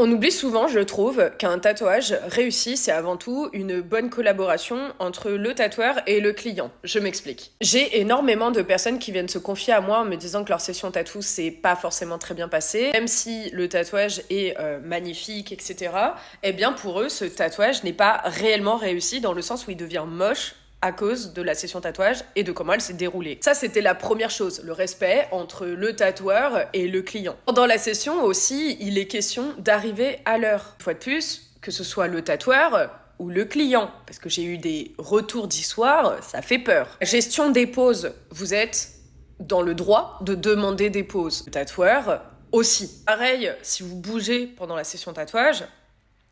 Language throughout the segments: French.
On oublie souvent, je trouve, qu'un tatouage réussi, c'est avant tout une bonne collaboration entre le tatoueur et le client. Je m'explique. J'ai énormément de personnes qui viennent se confier à moi en me disant que leur session tatou s'est pas forcément très bien passée. Même si le tatouage est magnifique, etc., eh bien pour eux, ce tatouage n'est pas réellement réussi dans le sens où il devient moche à cause de la session tatouage et de comment elle s'est déroulée. Ça, c'était la première chose, le respect entre le tatoueur et le client. Pendant la session aussi, il est question d'arriver à l'heure. Une fois de plus, que ce soit le tatoueur ou le client, parce que j'ai eu des retours d'histoire, ça fait peur. Gestion des pauses, vous êtes dans le droit de demander des pauses. Le tatoueur aussi. Pareil, si vous bougez pendant la session tatouage,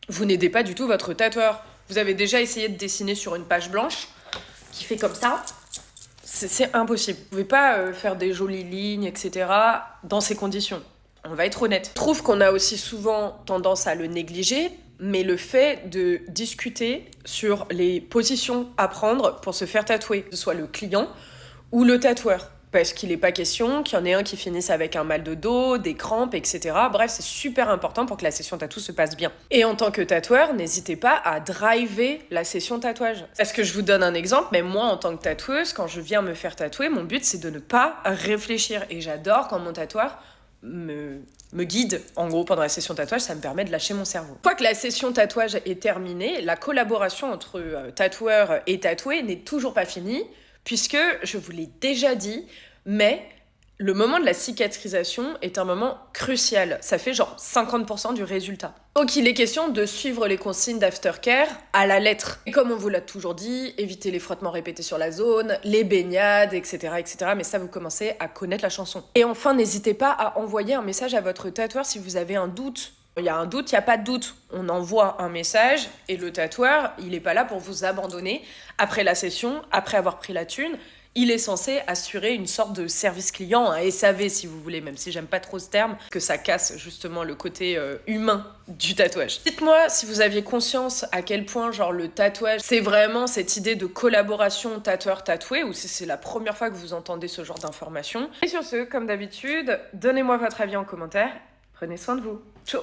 vous n'aidez pas du tout votre tatoueur. Vous avez déjà essayé de dessiner sur une page blanche qui fait comme ça, c'est impossible. Vous pouvez pas faire des jolies lignes, etc. dans ces conditions. On va être honnête. Je trouve qu'on a aussi souvent tendance à le négliger, mais le fait de discuter sur les positions à prendre pour se faire tatouer, que ce soit le client ou le tatoueur. Parce qu'il n'est pas question qu'il y en ait un qui finisse avec un mal de dos, des crampes, etc. Bref, c'est super important pour que la session tatou se passe bien. Et en tant que tatoueur, n'hésitez pas à driver la session tatouage. Parce que je vous donne un exemple, mais moi, en tant que tatoueuse, quand je viens me faire tatouer, mon but, c'est de ne pas réfléchir. Et j'adore quand mon tatoueur me guide, en gros, pendant la session tatouage, ça me permet de lâcher mon cerveau. Une fois que la session tatouage est terminée, la collaboration entre tatoueur et tatoué n'est toujours pas finie, puisque, je vous l'ai déjà dit, mais le moment de la cicatrisation est un moment crucial. Ça fait genre 50% du résultat. Donc il est question de suivre les consignes d'aftercare à la lettre. Et comme on vous l'a toujours dit, évitez les frottements répétés sur la zone, les baignades, etc., etc. Mais ça, vous commencez à connaître la chanson. Et enfin, n'hésitez pas à envoyer un message à votre tatoueur si vous avez un doute. Il y a un doute, il n'y a pas de doute. On envoie un message et le tatoueur, il n'est pas là pour vous abandonner après la session, après avoir pris la thune. Il est censé assurer une sorte de service client, un SAV si vous voulez, même si j'aime pas trop ce terme, que ça casse justement le côté humain du tatouage. Dites-moi si vous aviez conscience à quel point genre le tatouage, c'est vraiment cette idée de collaboration tatoueur-tatoué, ou si c'est la première fois que vous entendez ce genre d'informations. Et sur ce, comme d'habitude, donnez-moi votre avis en commentaire. Prenez soin de vous. Ciao.